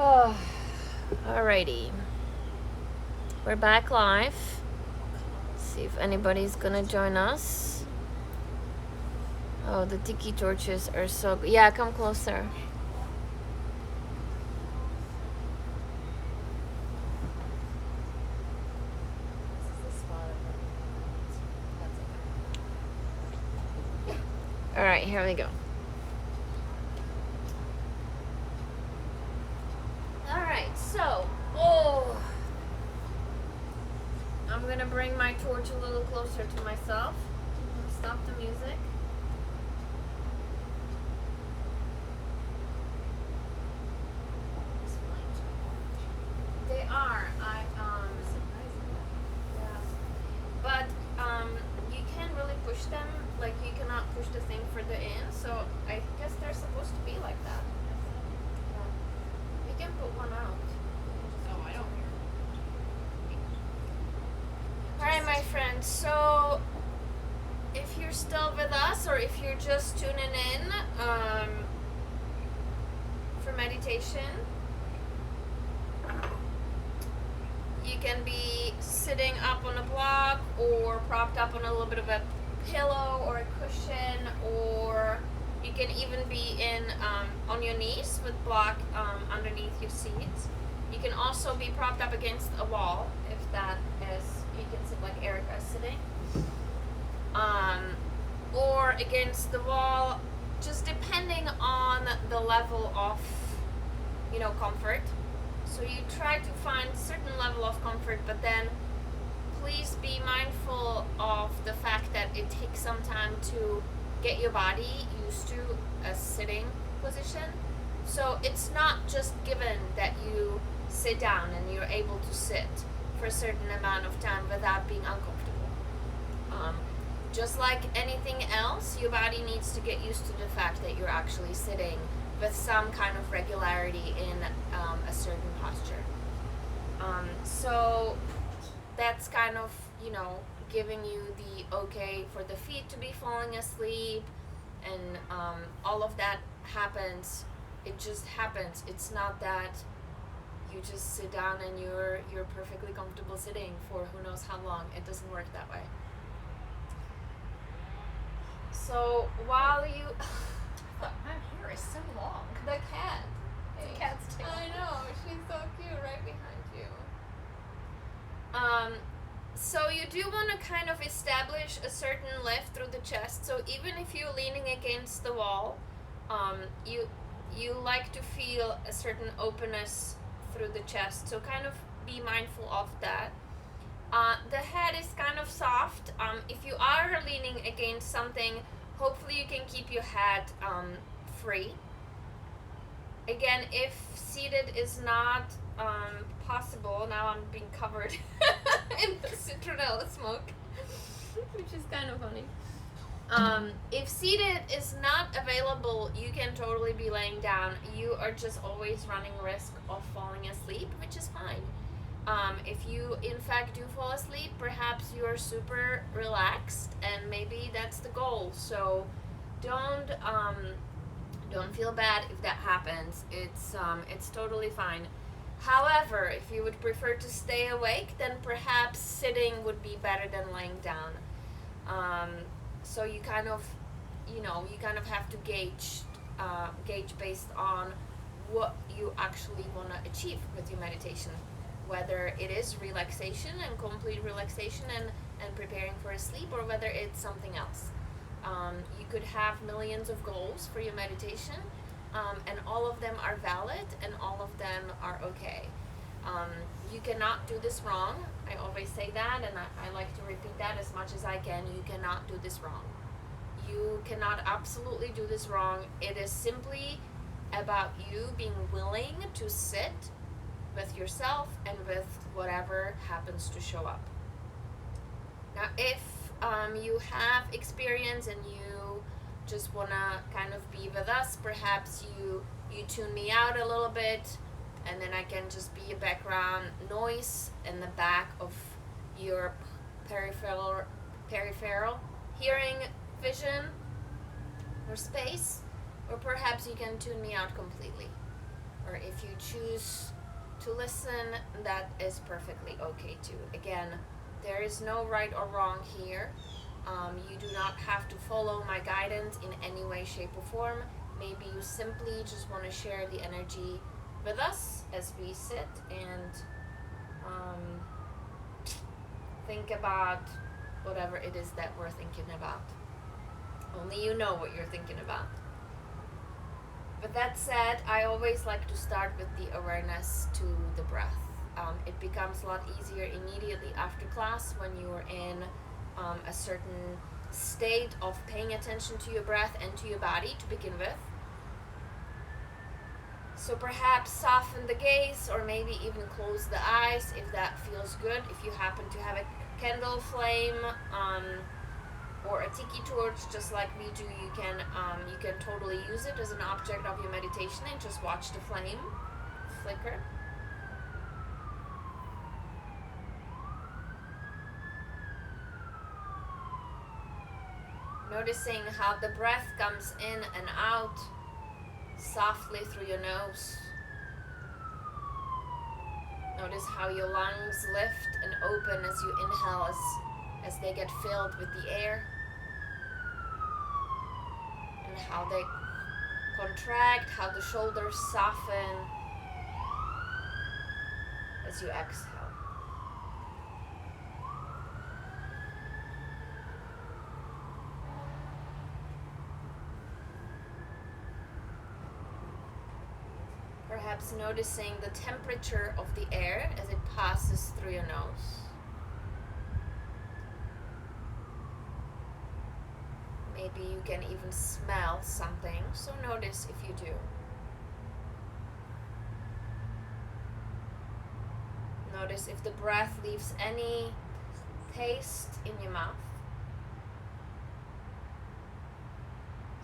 Oh, alrighty. We're back live. See if anybody's gonna join us. Oh, the tiki torches are so good. Yeah, come closer. Alright, here we go. Alright, so, I'm gonna bring my torch a little closer to myself. Stop the music. They are. Yeah. But you can't really push them. Like you cannot push the thing further in. So I guess they're supposed to be like that. Yeah. You can put one out. Oh, I don't hear. All right, my friends. So if you're still with us, or if you're just tuning in for meditation, you can be sitting up on a block or propped up on a little bit of a pillow or a cushion, or you can even be in on your knees with block underneath your seat. You can also be propped up against a wall if that is, you can sit like Erica is sitting, or against the wall, just depending on the level of comfort. So you try to find a certain level of comfort, but then please be mindful of the fact that it takes some time to get your body used to a sitting position. So it's not just given that you sit down and you're able to sit for a certain amount of time without being uncomfortable. Just like anything else, your body needs to get used to the fact that you're actually sitting with some kind of regularity in a certain posture. So that's kind of, giving you the okay for the feet to be falling asleep, and all of that happens. It just happens. It's not that you just sit down and you're perfectly comfortable sitting for who knows how long. It doesn't work that way. So while you My hair is so long. the cat. It's a cat's tail. I know, she's so cute right behind you. So you do want to kind of establish a certain lift through the chest. So even if you're leaning against the wall, you like to feel a certain openness through the chest. So kind of be mindful of that. The head is kind of soft. If you are leaning against something, hopefully you can keep your head free. Again, if seated is not possible, now I'm being covered in the citronella smoke, which is kind of funny. If seated is not available, you can totally be laying down. You are just always running risk of falling asleep, which is fine. If you in fact do fall asleep, perhaps you are super relaxed, and maybe that's the goal. So don't feel bad if that happens. It's totally fine. However, if you would prefer to stay awake, then perhaps sitting would be better than laying down. So you kind of have to gauge based on what you actually want to achieve with your meditation, whether it is relaxation and complete relaxation and preparing for a sleep, or whether it's something else. You could have millions of goals for your meditation, and all of them are valid and all of them are okay. You cannot do this wrong. I always say that, and I like to repeat that as much as I can. You cannot do this wrong. You cannot absolutely do this wrong. It is simply about you being willing to sit with yourself and with whatever happens to show up. Now, if you have experience and you just want to kind of be with us, perhaps you tune me out a little bit, and then I can just be a background noise in the back of your peripheral hearing, vision, or space, or perhaps you can tune me out completely. Or if you choose to listen, that is perfectly okay too. Again, there is no right or wrong here. You do not have to follow my guidance in any way, shape, or form. Maybe you simply just want to share the energy with us as we sit and think about whatever it is that we're thinking about. Only you know what you're thinking about. With that said, I always like to start with the awareness to the breath. It becomes a lot easier immediately after class when you're in a certain state of paying attention to your breath and to your body to begin with. So perhaps soften the gaze or maybe even close the eyes if that feels good. If you happen to have a candle flame or a tiki torch, just like we do, you can totally use it as an object of your meditation and just watch the flame flicker. Noticing how the breath comes in and out softly through your nose. Notice how your lungs lift and open as you inhale, as they get filled with the air. And how they contract, how the shoulders soften as you exhale. Perhaps noticing the temperature of the air as it passes through your nose. Maybe you can even smell something, so notice if you do. Notice if the breath leaves any taste in your mouth.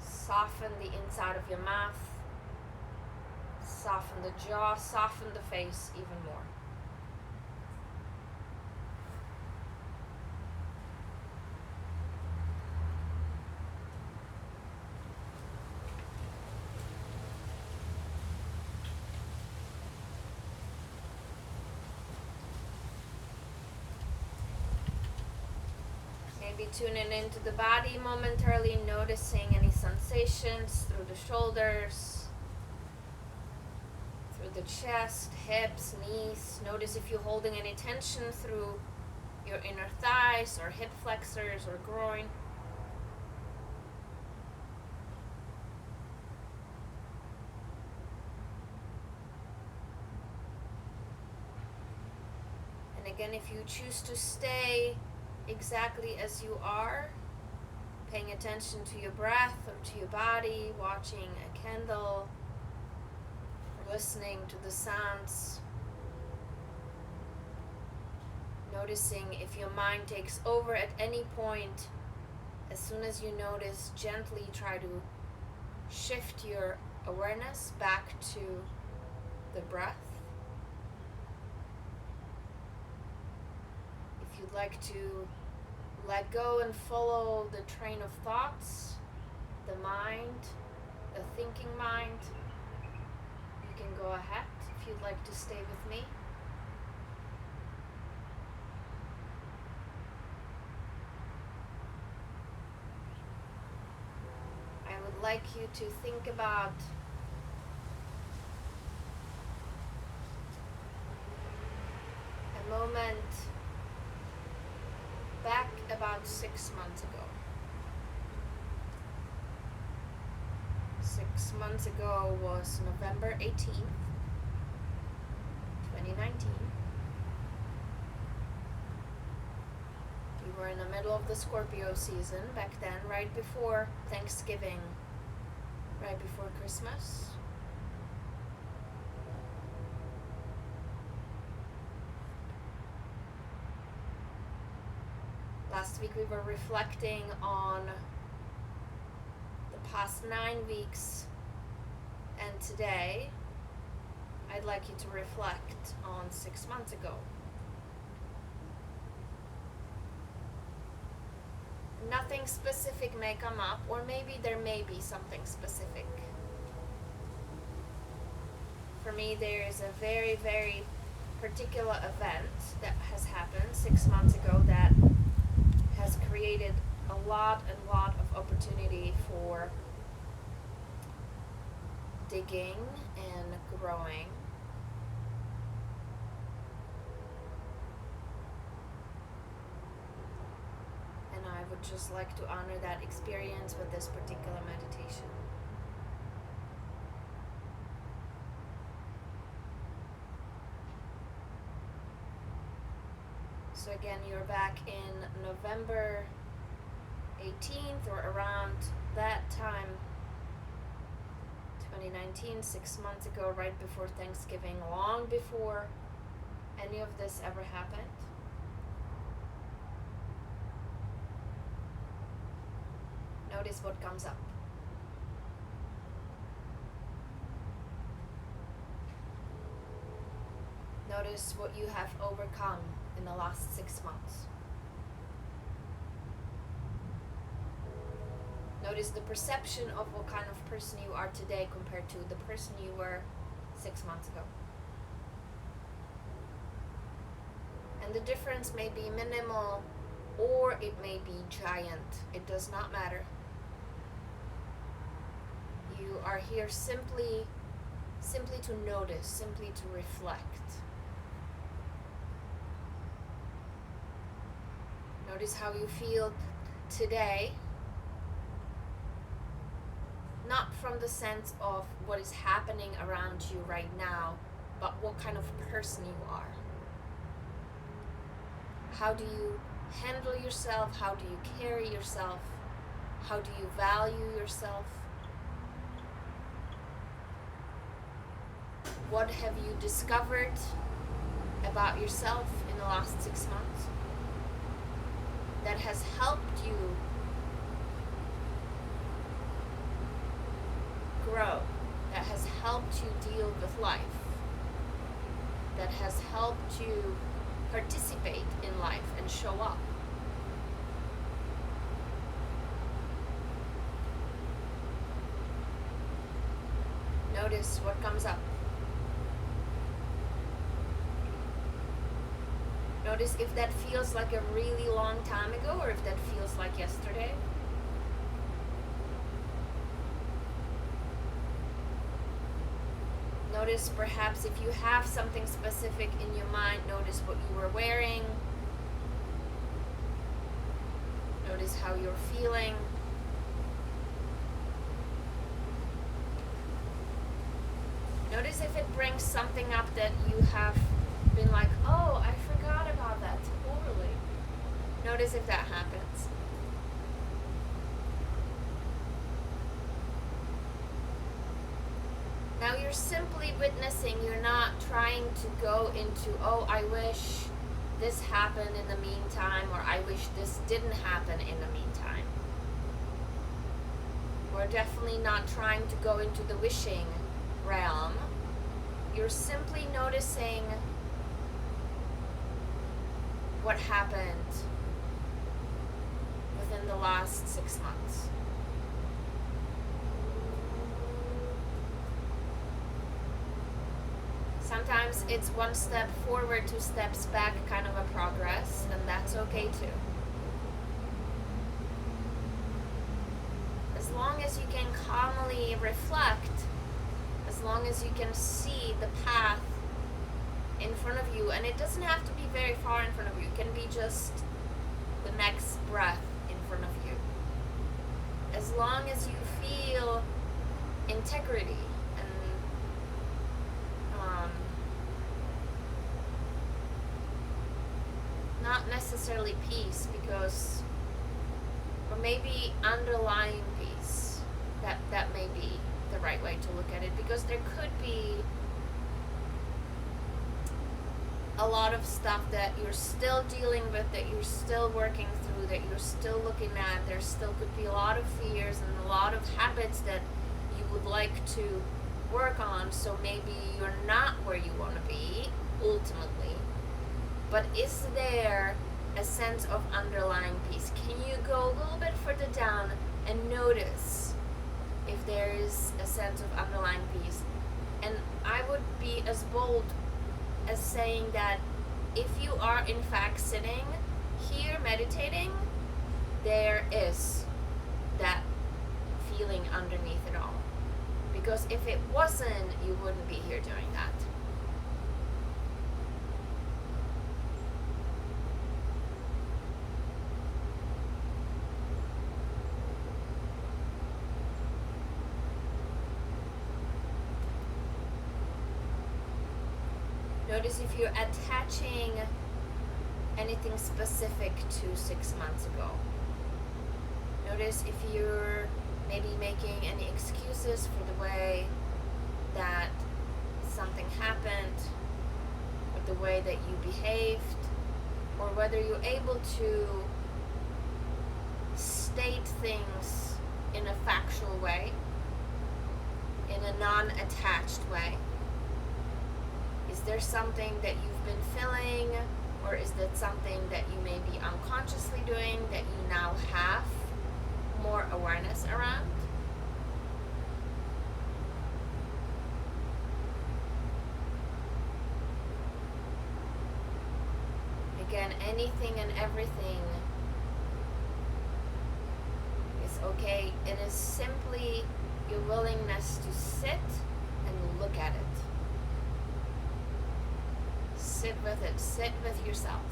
Soften the inside of your mouth. Soften the jaw, soften the face even more. Maybe tuning into the body momentarily, noticing any sensations through the shoulders, through the chest, hips, knees. Notice if you're holding any tension through your inner thighs or hip flexors or groin. And again, if you choose to stay exactly as you are, paying attention to your breath or to your body, watching a candle, listening to the sounds, noticing if your mind takes over at any point. As soon as you notice, gently try to shift your awareness back to the breath. If you'd like to let go and follow the train of thoughts, the mind, the thinking mind, you can go ahead if you'd like to stay with me. I would like you to think about a moment back about 6 months ago. 6 months ago was November 18th, 2019. We were in the middle of the Scorpio season back then, right before Thanksgiving, right before Christmas. Last week we were reflecting on the past 9 weeks, and today I'd like you to reflect on 6 months ago. Nothing specific may come up, or maybe there may be something specific. For me, there is a very, very particular event that has happened 6 months ago that has created a lot of opportunity for digging and growing. And I would just like to honor that experience with this particular meditation. So again, you're back in November 18th or around that time, 2019, 6 months ago, right before Thanksgiving, long before any of this ever happened. Notice what comes up. Notice what you have overcome in the last 6 months. Notice the perception of what kind of person you are today compared to the person you were 6 months ago. And the difference may be minimal or it may be giant. It does not matter. You are here simply to notice, simply to reflect. Notice how you feel today, not from the sense of what is happening around you right now, but what kind of person you are. How do you handle yourself? How do you carry yourself? How do you value yourself? What have you discovered about yourself in the last 6 months that has helped you grow, that has helped you deal with life, that has helped you participate in life and show up? Notice what comes up. Notice if that feels like a really long time ago or if that feels like yesterday. Notice perhaps if you have something specific in your mind, notice what you were wearing. Notice how you're feeling. Notice if it brings something up that you have been like, oh, I forgot about that totally. Notice if that happens. Now you're simply witnessing, you're not trying to go into, oh, I wish this happened in the meantime, or I wish this didn't happen in the meantime. We're definitely not trying to go into the wishing realm. You're simply noticing what happened within the last 6 months. Sometimes it's one step forward, 2 steps back kind of a progress, and that's okay too. As long as you can calmly reflect, as long as you can see the path in front of you, and it doesn't have to be very far in front of you, it can be just the next breath in front of you. As long as you feel integrity and not necessarily peace, because, or maybe underlying peace, that may be the right way to look at it, because there could be a lot of stuff that you're still dealing with, that you're still working through, that you're still looking at. There still could be a lot of fears and a lot of habits that you would like to work on, so maybe you're not where you want to be ultimately. But is there a sense of underlying peace? Can you go a little bit further down and notice if there is a sense of underlying peace? And I would be as bold as saying that if you are in fact sitting here meditating, there is that feeling underneath it all. Because if it wasn't, you wouldn't be here doing that. Notice if you're attaching anything specific to 6 months ago. Notice if you're maybe making any excuses for the way that something happened, or the way that you behaved, or whether you're able to state things in a factual way, in a non-attached way. Is there something that you've been feeling, or is that something that you may be unconsciously doing that you now have more awareness around? Again, anything and everything is okay. It is simply your willingness to sit and look at it. Sit with it. Sit with yourself.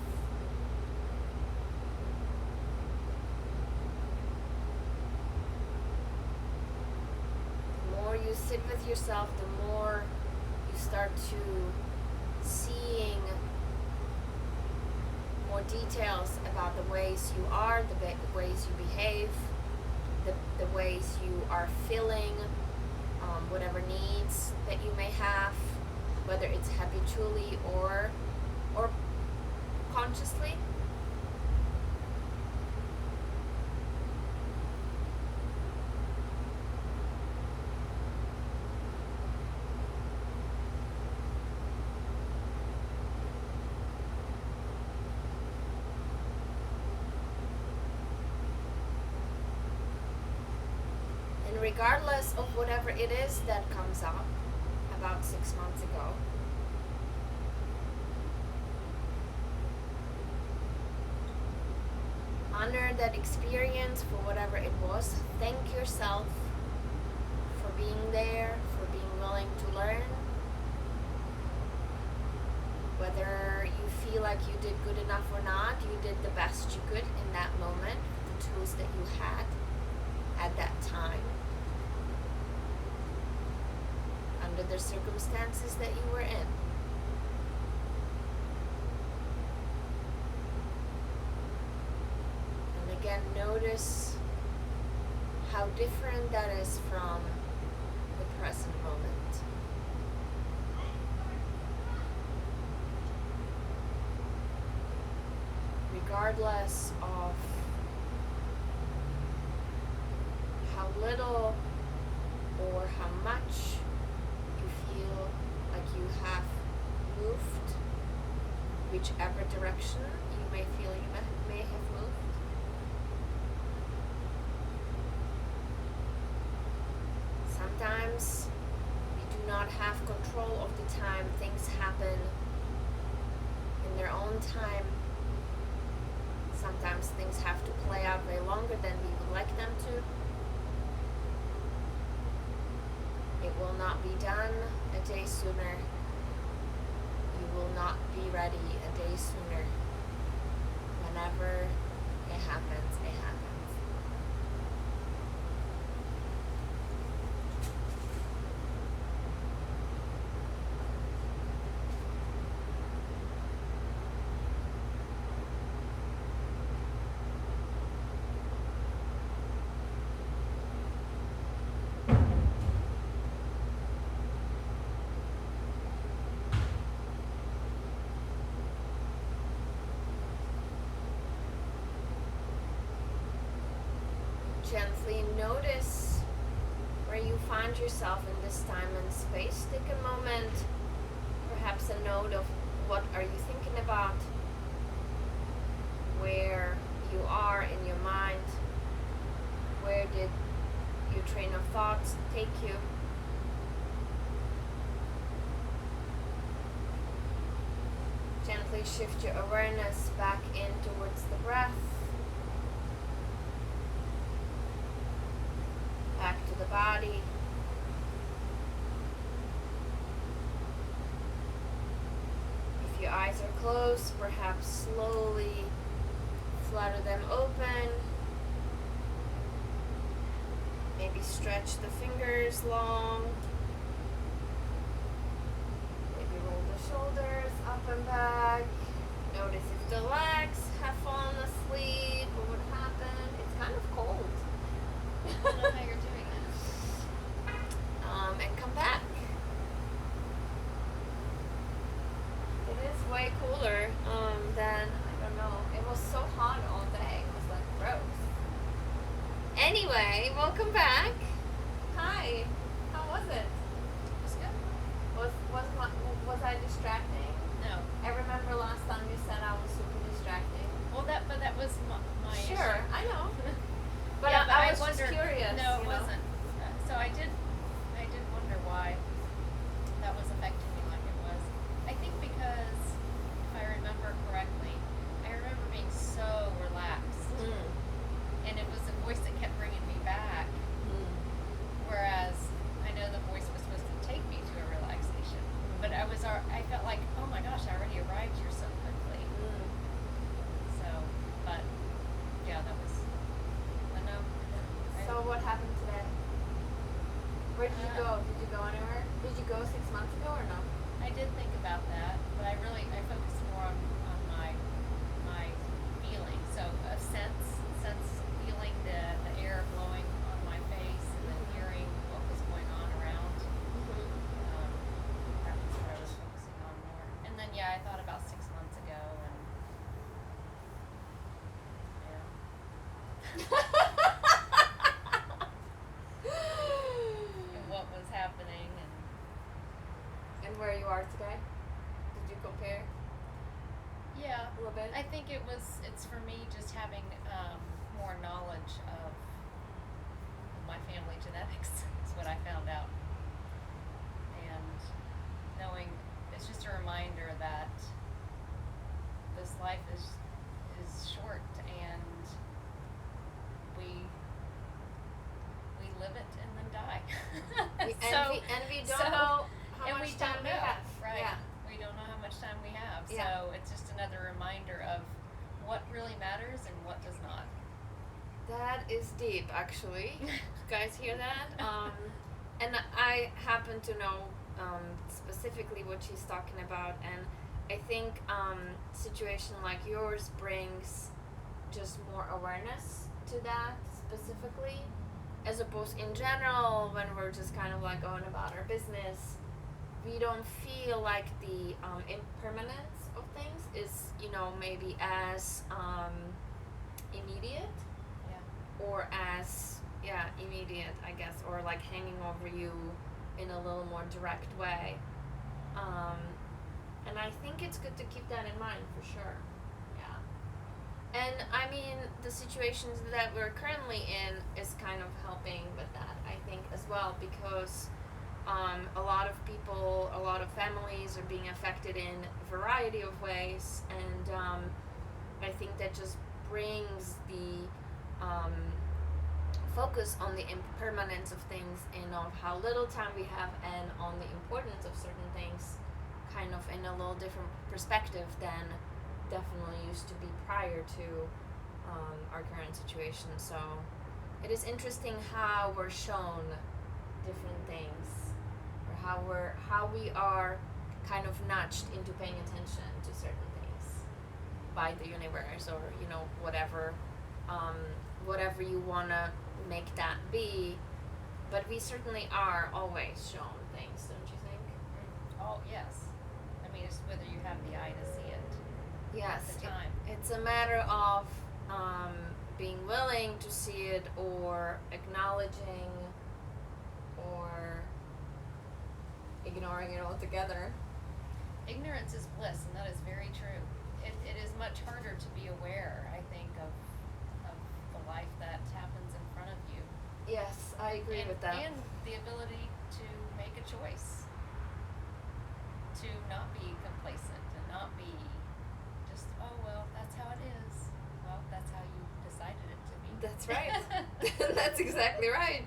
The more you sit with yourself, the more you start to seeing more details about the ways you are, the ways you behave, the ways you are feeling, whatever needs that you may have, whether it's habitually or consciously. And regardless of whatever it is that comes up about 6 months ago, honor that experience for whatever it was. Thank yourself for being there, for being willing to learn. Whether you feel like you did good enough or not, you did the best you could in that moment with the tools that you had at that time, under the circumstances that you were in. Again, notice how different that is from the present moment. Regardless of how little or how much you feel like you have moved, whichever direction you may feel you may have moved. Sometimes we do not have control of the time. Things happen in their own time. Sometimes things have to play out way longer than we would like them to. It will not be done a day sooner. You will not be ready a day sooner. Whenever it happens, it happens. Gently notice where you find yourself in this time and space. Take a moment, perhaps a note of what are you thinking about, where you are in your mind, where did your train of thoughts take you. slowly shift your awareness back in towards the breath, back to the body. If your eyes are closed, perhaps slowly flutter them open. Maybe stretch the fingers long. Maybe roll the shoulders up and back. Notice if the legs have fallen asleep or what happened. It's kind of cold. I don't know how you're doing it. And come back. It is way cooler than, I don't know, it was so hot all day. It was like gross. Anyway, welcome back. Hi. How was it? It's good. Was I distracting? No. I remember last time you said I was super distracting. Well, that was my issue. Sure, I know. But Yeah, I was wondered, just curious. No, it you know? wasn't. So I did wonder why that was affecting me like it was. I think because, if I remember correctly, I remember being so relaxed, Mm. and it was the voice that kept bringing me back. Whereas I know the voice was supposed to take me to a relaxation, but I felt like, oh my gosh, I already arrived here so quickly. Mm. So, but yeah, that was. I know. So what happened today? Where did you go? Did you go anywhere? Did you go 6 months ago or no? I did think about that, but I focused more on my feeling. So a sense feeling the air blowing on my face and then hearing what was going on around. That was what I was focusing on more. And then I thought about 6 months ago and and what was happening And where you are today? Did you compare yeah. a little bit? I think it's for me just having more knowledge of my family genetics is what I found out. And knowing, it's just a reminder that this life is short and we live it and then die. And we don't know how and much we time don't we know, have. right? Yeah. We don't know how much time we have. Yeah. So it's just another reminder of what really matters and what does not. That is deep, actually. You guys hear that? And I happen to know specifically what she's talking about, and I think situation like yours brings just more awareness to that specifically, as opposed in general when we're just kind of like going about our business. We don't feel like the impermanence of things is, maybe as immediate or as immediate, I guess, or like hanging over you in a little more direct way. And I think it's good to keep that in mind for sure. Yeah. And I mean, the situations that we're currently in is kind of helping with that, I think, as well, because a lot of people, a lot of families are being affected in a variety of ways, and I think that just brings the focus on the impermanence of things and of how little time we have, and on the importance of certain things kind of in a little different perspective than definitely used to be prior to our current situation. So it is interesting how we're shown different things, or how we are kind of nudged into paying attention to certain things by the universe, or whatever you want to make that be. But we certainly are always shown things, don't you think? Oh, yes. I mean, it's whether you have the eye to see it. Yes, At the time. it's a matter of being willing to see it, or acknowledging, or ignoring it altogether. Ignorance is bliss, and that is very true. It is much harder to be aware, I think, of the life that happens in front of you. Yes, I agree with that. And the ability to make a choice. To not be complacent and not be that's how it is. Well, that's how you decided it to be. That's right. That's exactly right.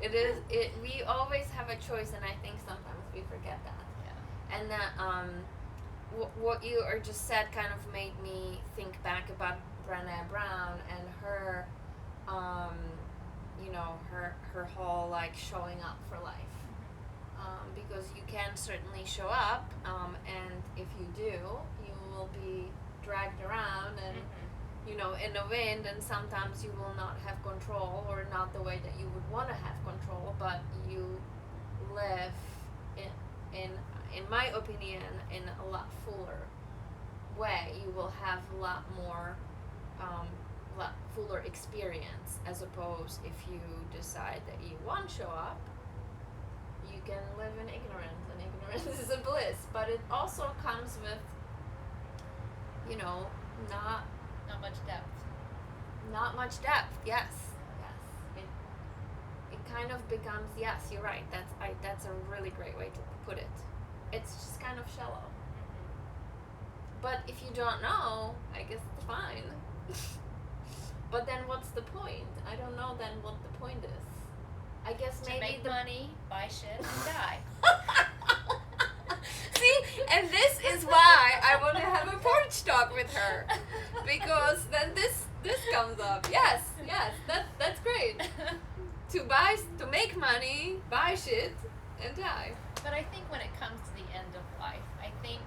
It is. We always have a choice, and I think sometimes we forget that. Yeah. And that what you are just said kind of made me think back about Brené Brown and her, her whole like showing up for life. Because you can certainly show up, and if you do, you will be dragged around and in the wind, and sometimes you will not have control, or not the way that you would want to have control, but you live in my opinion, in a lot fuller way. You will have a lot more, lot fuller experience, as opposed if you decide that you won't show up, you can live in ignorance, and ignorance is a bliss, but it also comes with, Not much depth. not much depth. Yes. It kind of becomes, yes, you're right. That's a really great way to put it. It's just kind of shallow. But if you don't know, I guess it's fine. But then what's the point? I don't know then what the point is. I guess To maybe make money, buy shit, and die. See, and this is why I want to have a porch talk with her, because then this comes up. Yes, that's great. To make money, buy shit, and die. But I think when it comes to the end of life, I think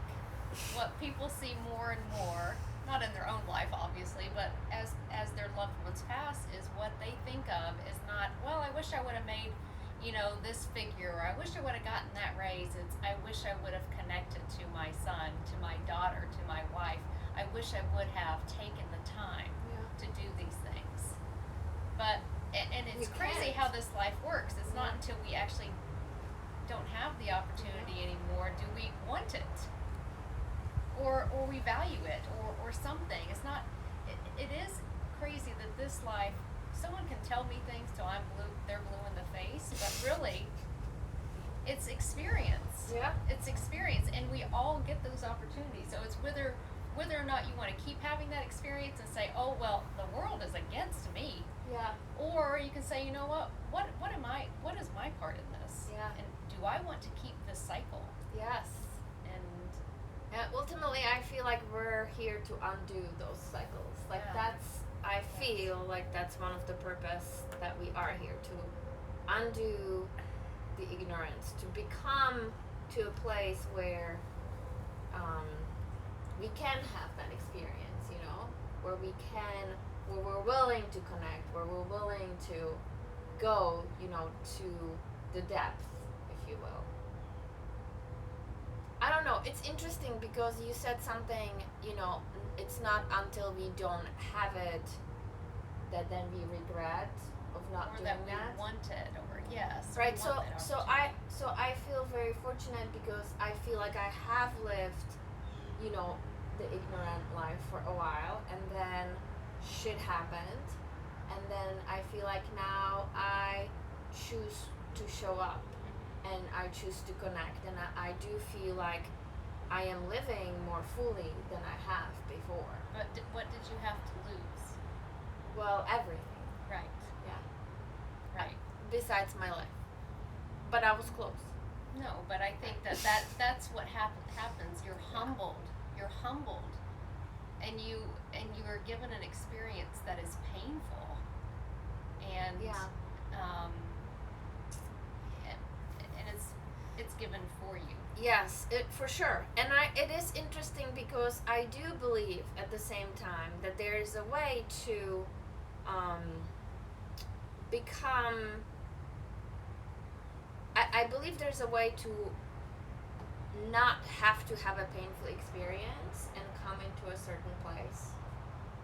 what people see more and more, not in their own life obviously, but as their loved ones pass, is what they think of is not, well, I wish I would have made, this figure, or I wish I would have gotten that raise. It's, I wish I would have connected to my son, to my daughter, to my wife. I wish I would have taken the time to do these things. But, and it's crazy how this life works. It's not until we actually don't have the opportunity anymore do we want it, or we value it, or something. It's not, it is crazy that this life, someone can tell me things till they're blue in the face, but really, it's experience. Yeah. It's experience, and we all get those opportunities. So it's whether or not you want to keep having that experience and say, oh well, the world is against me. Yeah. Or you can say, you know what is my part in this? Yeah. And do I want to keep this cycle? Yes. And Ultimately, I feel like we're here to undo those cycles. Like I feel like that's one of the purpose that we are here to undo the ignorance, to become to a place where we can have that experience, where we're willing to connect, where we're willing to go, to the depth, if you will. I don't know, it's interesting because you said something, it's not until we don't have it that then we regret of not or doing that we that. want it, or yes. we Right, want that so I feel very fortunate because I feel like I have lived, the ignorant life for a while, and then shit happened, and then I feel like now I choose to show up, and I choose to connect, and I do feel like I am living more fully than I have before. But what did you have to lose? Well, everything. Right. Yeah. Right. Besides my life. But I was close. No, but I think that's what happens. You're humbled. You're humbled, and you are given an experience that is painful, and and it's given for you. Yes, for sure. And it is interesting because I do believe at the same time that there is a way to become. I believe there's a way to not have to have a painful experience and come into a certain place.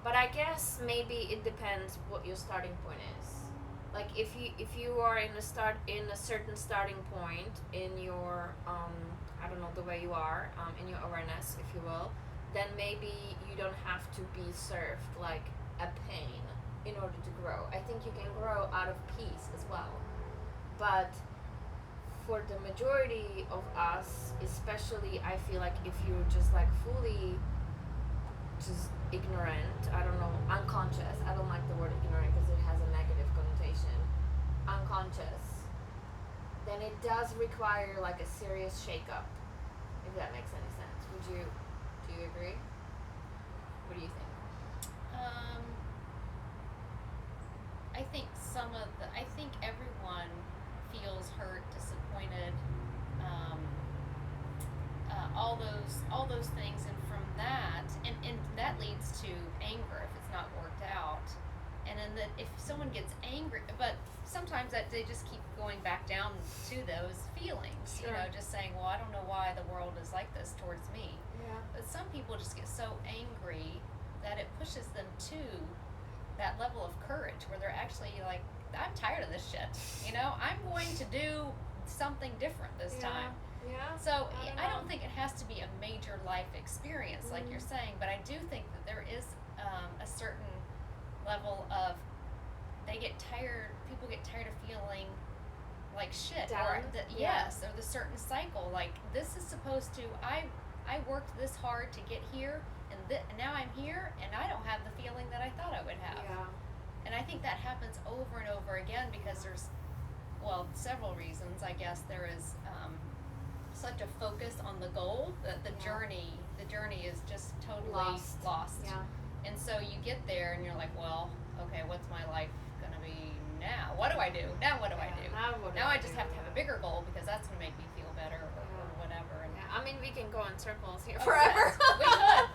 But I guess maybe it depends what your starting point is. Like if you are in a certain starting point in your I don't know, the way you are in your awareness, if you will, then maybe you don't have to be served like a pain in order to grow. I think you can grow out of peace as well. But for the majority of us, especially, I feel like if you're just like fully which is ignorant, I don't know, unconscious, I don't like the word ignorant because it has a negative connotation, unconscious, then it does require like a serious shake-up, if that makes any sense. Do you agree? What do you think? I think I think everyone feels hurt, disappointed, all those things, and from that, and that leads to anger if it's not worked out, and then if someone gets angry, but sometimes that they just keep going back down to those feelings, Sure. you know, just saying, well, I don't know why the world is like this towards me. Yeah. But some people just get so angry that it pushes them to that level of courage where they're actually like, I'm tired of this shit. You know, I'm going to do something different this time. Yeah. So I know. don't think it has to be a major life experience like you're saying, but I do think that there is a certain level of people get tired of feeling like shit. Down? Or yes, or the certain cycle, like this is supposed to, I worked this hard to get here, and now I'm here, and I don't have the feeling that I thought I would have. Yeah. And I think that happens over and over again because there's, well, several reasons. I guess there is such a focus on the goal that the journey is just totally lost. Yeah. And so you get there and you're like, well, okay, what's my life gonna be now? What do I do? Now what do I do? Now I just have to have a bigger goal because that's gonna make me feel better or whatever. And Yeah. I mean, we can go in circles here Oh, forever. yes, we could.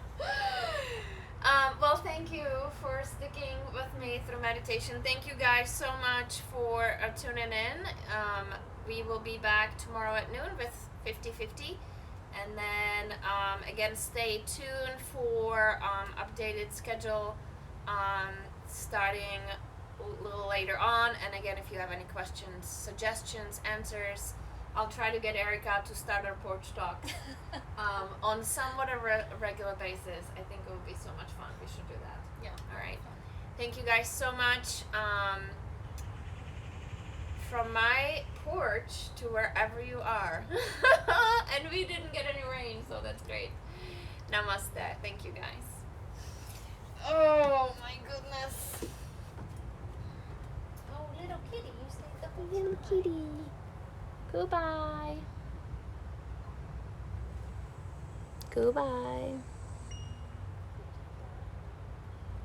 Well, thank you for sticking with me through meditation. Thank you guys so much for tuning in. We will be back tomorrow at noon with 50/50. And then, again, stay tuned for updated schedule starting a little later on. And again, if you have any questions, suggestions, answers, I'll try to get Erica to start our porch talks on somewhat a regular basis. I think it would be so much fun. We should do that. Yeah. All right. Thank you guys so much. From my porch to wherever you are. And we didn't get any rain, so that's great. Namaste. Thank you guys. Oh my goodness. Oh, little kitty, you stayed the whole Little time. kitty. Goodbye. Goodbye.